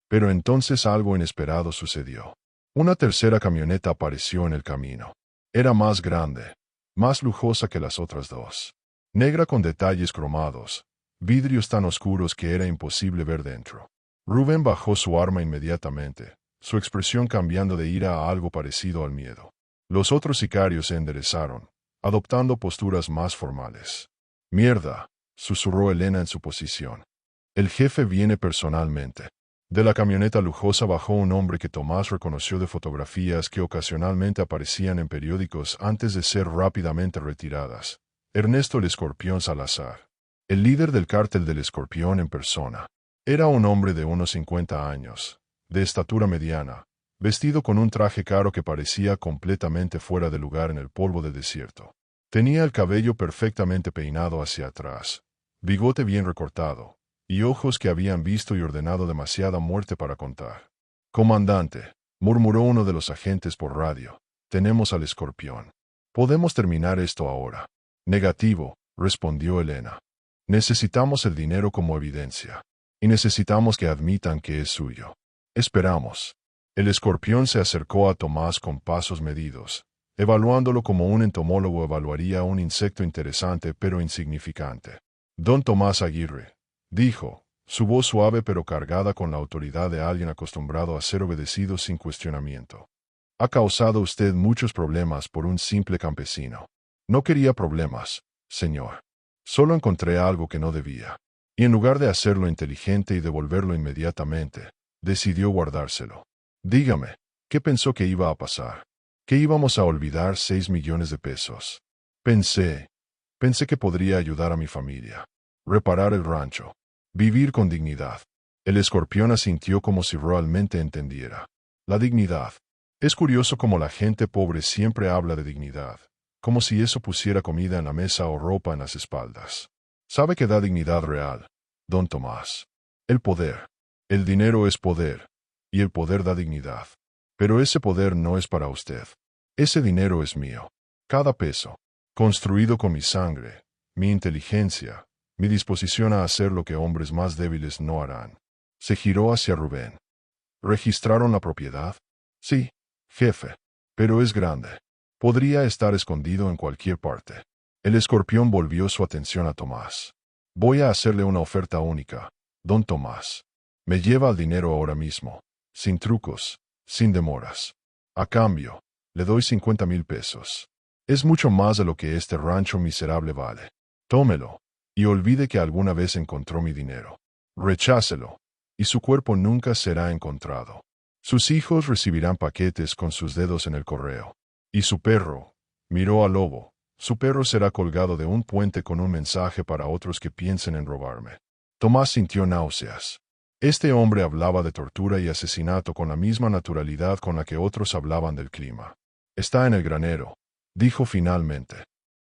Pero entonces algo inesperado sucedió. Una tercera camioneta apareció en el camino. Era más grande, más lujosa que las otras 2. Negra con detalles cromados, vidrios tan oscuros que era imposible ver dentro. Rubén bajó su arma inmediatamente, su expresión cambiando de ira a algo parecido al miedo. Los otros sicarios se enderezaron, adoptando posturas más formales. «Mierda», susurró Elena en su posición. «El jefe viene personalmente». De la camioneta lujosa bajó un hombre que Tomás reconoció de fotografías que ocasionalmente aparecían en periódicos antes de ser rápidamente retiradas. Ernesto el Escorpión Salazar. El líder del cártel del Escorpión en persona. Era un hombre de unos 50 años, de estatura mediana, vestido con un traje caro que parecía completamente fuera de lugar en el polvo del desierto. Tenía el cabello perfectamente peinado hacia atrás, bigote bien recortado, y ojos que habían visto y ordenado demasiada muerte para contar. «Comandante», murmuró uno de los agentes por radio, «tenemos al Escorpión. ¿Podemos terminar esto ahora?» «Negativo», respondió Elena. «Necesitamos el dinero como evidencia. Y necesitamos que admitan que es suyo. Esperamos». El Escorpión se acercó a Tomás con pasos medidos, evaluándolo como un entomólogo evaluaría un insecto interesante pero insignificante. «Don Tomás Aguirre», dijo, su voz suave pero cargada con la autoridad de alguien acostumbrado a ser obedecido sin cuestionamiento. «Ha causado usted muchos problemas por un simple campesino». «No quería problemas, señor. Solo encontré algo que no debía. Y en lugar de hacerlo inteligente y devolverlo inmediatamente, decidió guardárselo. Dígame, ¿qué pensó que iba a pasar? ¿Que íbamos a olvidar 6 millones de pesos? Pensé que podría ayudar a mi familia. Reparar el rancho. Vivir con dignidad». El Escorpión asintió como si realmente entendiera. La dignidad. Es curioso cómo la gente pobre siempre habla de dignidad, como si eso pusiera comida en la mesa o ropa en las espaldas. ¿Sabe que da dignidad real, don Tomás? El poder. El dinero es poder, y el poder da dignidad. Pero ese poder no es para usted. Ese dinero es mío. Cada peso. Construido con mi sangre, mi inteligencia, mi disposición a hacer lo que hombres más débiles no harán. Se giró hacia Rubén. ¿Registraron la propiedad? Sí, jefe. Pero es grande. Podría estar escondido en cualquier parte. El Escorpión volvió su atención a Tomás. Voy a hacerle una oferta única, don Tomás. Me lleva el dinero ahora mismo, sin trucos, sin demoras. A cambio, le doy 50,000 pesos. Es mucho más de lo que este rancho miserable vale. Tómelo, y olvide que alguna vez encontró mi dinero. Rechácelo, y su cuerpo nunca será encontrado. Sus hijos recibirán paquetes con sus dedos en el correo. Y su perro, miró al lobo, su perro será colgado de un puente con un mensaje para otros que piensen en robarme. Tomás sintió náuseas. Este hombre hablaba de tortura y asesinato con la misma naturalidad con la que otros hablaban del clima. Está en el granero, dijo finalmente.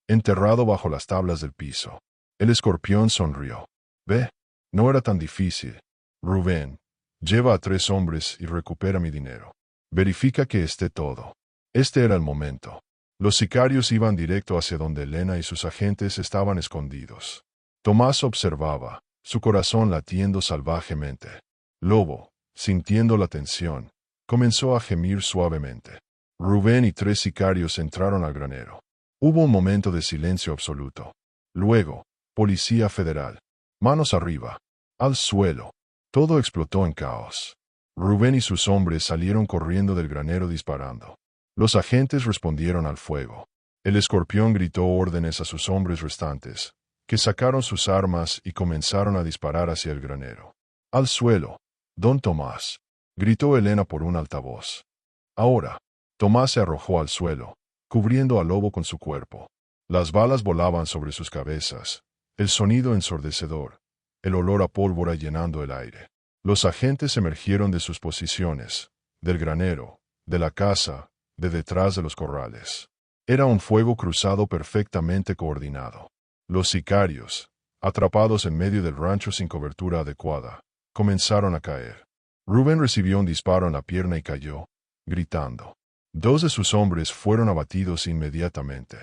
Enterrado bajo las tablas del piso. El escorpión sonrió. Ve, no era tan difícil. Rubén, lleva a 3 hombres y recupera mi dinero. Verifica que esté todo. Este era el momento. Los sicarios iban directo hacia donde Elena y sus agentes estaban escondidos. Tomás observaba, su corazón latiendo salvajemente. Lobo, sintiendo la tensión, comenzó a gemir suavemente. Rubén y 3 sicarios entraron al granero. Hubo un momento de silencio absoluto. Luego, Policía Federal. Manos arriba. Al suelo. Todo explotó en caos. Rubén y sus hombres salieron corriendo del granero disparando. Los agentes respondieron al fuego. El escorpión gritó órdenes a sus hombres restantes, que sacaron sus armas y comenzaron a disparar hacia el granero. Al suelo. Don Tomás, gritó Elena por un altavoz. Ahora. Tomás se arrojó al suelo, cubriendo al lobo con su cuerpo. Las balas volaban sobre sus cabezas, el sonido ensordecedor, el olor a pólvora llenando el aire. Los agentes emergieron de sus posiciones, del granero, de la casa, de detrás de los corrales. Era un fuego cruzado perfectamente coordinado. Los sicarios, atrapados en medio del rancho sin cobertura adecuada, comenzaron a caer. Rubén recibió un disparo en la pierna y cayó, gritando. 2 de sus hombres fueron abatidos inmediatamente.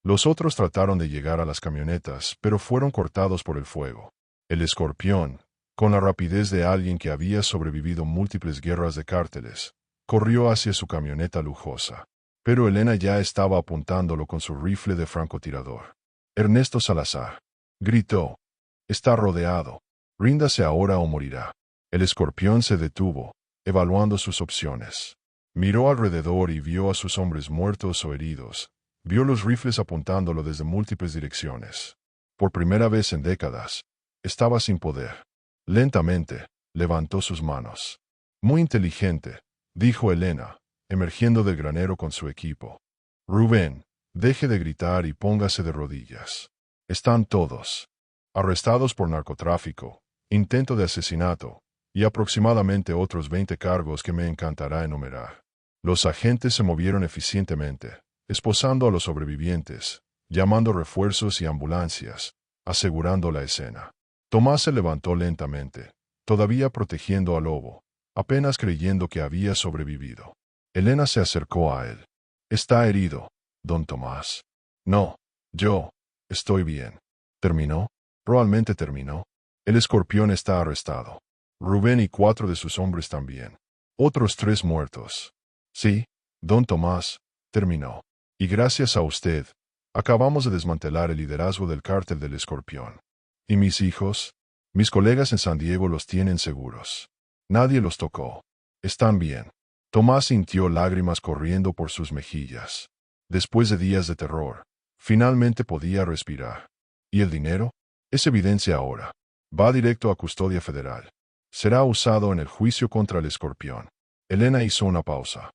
Los otros trataron de llegar a las camionetas, pero fueron cortados por el fuego. El escorpión, con la rapidez de alguien que había sobrevivido múltiples guerras de cárteles, corrió hacia su camioneta lujosa. Pero Elena ya estaba apuntándolo con su rifle de francotirador. Ernesto Salazar, gritó. Está rodeado. Ríndase ahora o morirá. El escorpión se detuvo, evaluando sus opciones. Miró alrededor y vio a sus hombres muertos o heridos. Vio los rifles apuntándolo desde múltiples direcciones. Por primera vez en décadas, estaba sin poder. Lentamente, levantó sus manos. Muy inteligente, dijo Elena, emergiendo del granero con su equipo. Rubén, deje de gritar y póngase de rodillas. Están todos arrestados por narcotráfico, intento de asesinato, y aproximadamente otros 20 cargos que me encantará enumerar. Los agentes se movieron eficientemente, esposando a los sobrevivientes, llamando refuerzos y ambulancias, asegurando la escena. Tomás se levantó lentamente, todavía protegiendo al lobo, apenas creyendo que había sobrevivido. Elena se acercó a él. «Está herido, don Tomás». «No, yo estoy bien». «¿Terminó? ¿Realmente terminó?» «El escorpión está arrestado. Rubén y 4 de sus hombres también. Otros 3 muertos». «Sí, don Tomás, terminó. Y gracias a usted, acabamos de desmantelar el liderazgo del cártel del escorpión. ¿Y mis hijos? Mis colegas en San Diego los tienen seguros. Nadie los tocó. Están bien». Tomás sintió lágrimas corriendo por sus mejillas. Después de días de terror, finalmente podía respirar. ¿Y el dinero? Es evidencia ahora. Va directo a custodia federal. Será usado en el juicio contra el escorpión. Elena hizo una pausa.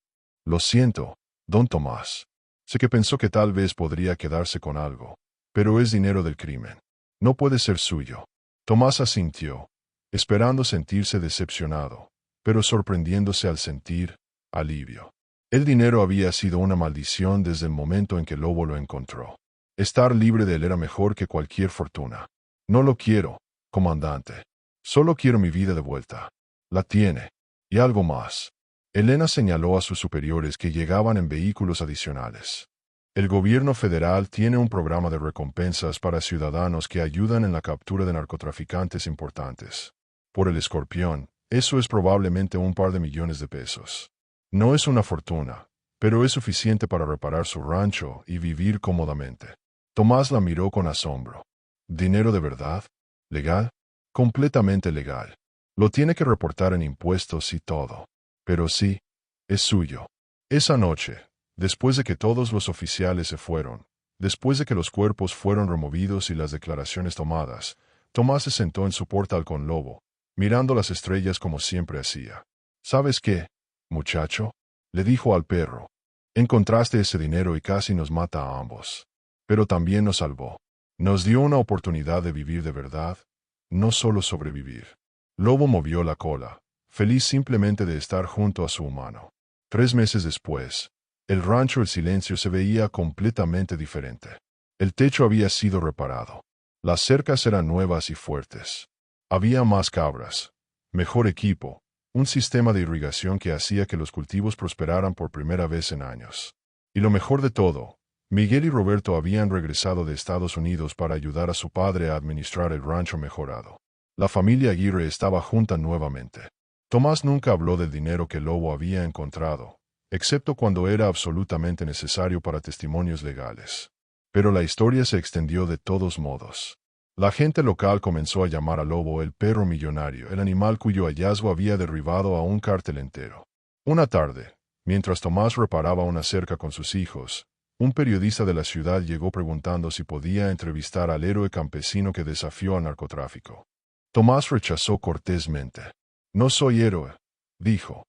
«Lo siento, don Tomás. Sé que pensó que tal vez podría quedarse con algo, pero es dinero del crimen. No puede ser suyo». Tomás asintió, esperando sentirse decepcionado, pero sorprendiéndose al sentir alivio. El dinero había sido una maldición desde el momento en que Lobo lo encontró. Estar libre de él era mejor que cualquier fortuna. «No lo quiero, comandante. Solo quiero mi vida de vuelta». «La tiene. Y algo más». Elena señaló a sus superiores que llegaban en vehículos adicionales. «El gobierno federal tiene un programa de recompensas para ciudadanos que ayudan en la captura de narcotraficantes importantes. Por el escorpión, eso es probablemente un par de millones de pesos. No es una fortuna, pero es suficiente para reparar su rancho y vivir cómodamente». Tomás la miró con asombro. «¿Dinero de verdad? ¿Legal?» «Completamente legal. Lo tiene que reportar en impuestos y todo. Pero sí, Es suyo. Esa noche, después de que todos los oficiales se fueron, después de que los cuerpos fueron removidos y las declaraciones tomadas, Tomás se sentó en su portal con Lobo, mirando las estrellas como siempre hacía. ¿Sabes qué, muchacho?, le dijo al perro. Encontraste ese dinero y casi nos mata a ambos. Pero también nos salvó. Nos dio una oportunidad de vivir de verdad, no solo sobrevivir. Lobo movió la cola, feliz simplemente de estar junto a su humano. 3 meses después, el rancho El Silencio se veía completamente diferente. El techo había sido reparado. Las cercas eran nuevas y fuertes. Había más cabras, mejor equipo, un sistema de irrigación que hacía que los cultivos prosperaran por primera vez en años. Y lo mejor de todo, Miguel y Roberto habían regresado de Estados Unidos para ayudar a su padre a administrar el rancho mejorado. La familia Aguirre estaba junta nuevamente. Tomás nunca habló del dinero que Lobo había encontrado, excepto cuando era absolutamente necesario para testimonios legales. Pero la historia se extendió de todos modos. La gente local comenzó a llamar a Lobo el perro millonario, el animal cuyo hallazgo había derribado a un cártel entero. Una tarde, mientras Tomás reparaba una cerca con sus hijos, un periodista de la ciudad llegó preguntando si podía entrevistar al héroe campesino que desafió al narcotráfico. Tomás rechazó cortésmente. No soy héroe, dijo.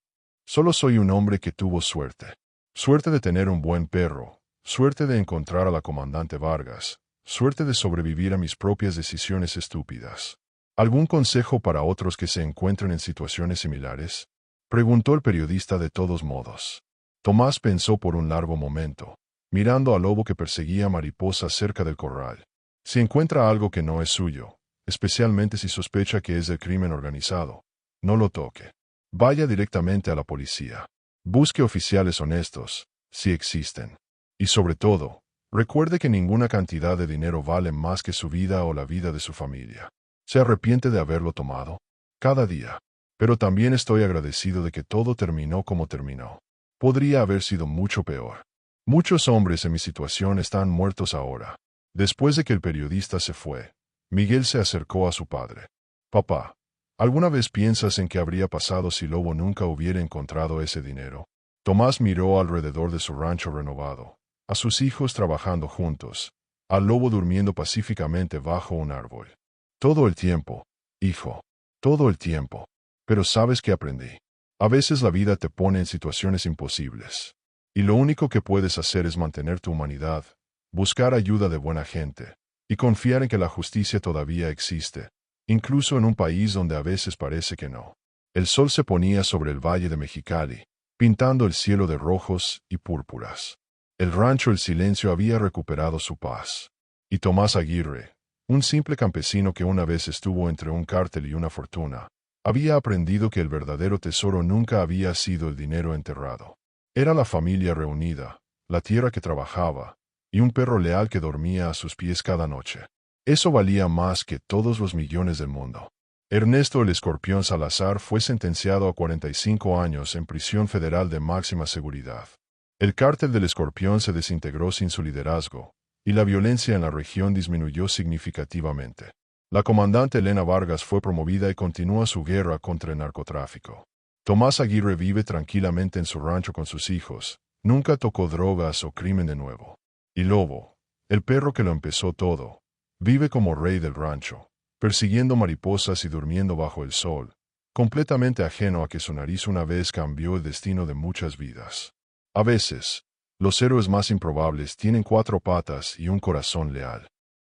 Solo soy un hombre que tuvo suerte. Suerte de tener un buen perro, suerte de encontrar a la comandante Vargas, suerte de sobrevivir a mis propias decisiones estúpidas. ¿Algún consejo para otros que se encuentren en situaciones similares?, preguntó el periodista de todos modos. Tomás pensó por un largo momento, mirando al lobo que perseguía mariposas cerca del corral. Si encuentra algo que no es suyo, especialmente si sospecha que es del crimen organizado, no lo toque. Vaya directamente a la policía. Busque oficiales honestos, si existen. Y sobre todo, recuerde que ninguna cantidad de dinero vale más que su vida o la vida de su familia. ¿Se arrepiente de haberlo tomado? Cada día. Pero también estoy agradecido de que todo terminó como terminó. Podría haber sido mucho peor. Muchos hombres en mi situación están muertos ahora. Después de que el periodista se fue, Miguel se acercó a su padre. Papá, ¿alguna vez piensas en qué habría pasado si Lobo nunca hubiera encontrado ese dinero? Tomás miró alrededor de su rancho renovado, a sus hijos trabajando juntos, al lobo durmiendo pacíficamente bajo un árbol. Todo el tiempo, hijo, todo el tiempo. Pero ¿sabes qué aprendí? A veces la vida te pone en situaciones imposibles. Y lo único que puedes hacer es mantener tu humanidad, buscar ayuda de buena gente, y confiar en que la justicia todavía existe, incluso en un país donde a veces parece que no. El sol se ponía sobre el valle de Mexicali, pintando el cielo de rojos y púrpuras. El rancho El Silencio había recuperado su paz. Y Tomás Aguirre, un simple campesino que una vez estuvo entre un cártel y una fortuna, había aprendido que el verdadero tesoro nunca había sido el dinero enterrado. Era la familia reunida, la tierra que trabajaba, y un perro leal que dormía a sus pies cada noche. Eso valía más que todos los millones del mundo. Ernesto el Escorpión Salazar fue sentenciado a 45 años en prisión federal de máxima seguridad. El cártel del Escorpión se desintegró sin su liderazgo, y la violencia en la región disminuyó significativamente. La comandante Elena Vargas fue promovida y continúa su guerra contra el narcotráfico. Tomás Aguirre vive tranquilamente en su rancho con sus hijos, nunca tocó drogas o crimen de nuevo. Y Lobo, el perro que lo empezó todo, vive como rey del rancho, persiguiendo mariposas y durmiendo bajo el sol, completamente ajeno a que su nariz una vez cambió el destino de muchas vidas. A veces, los héroes más improbables tienen 4 patas y un corazón leal.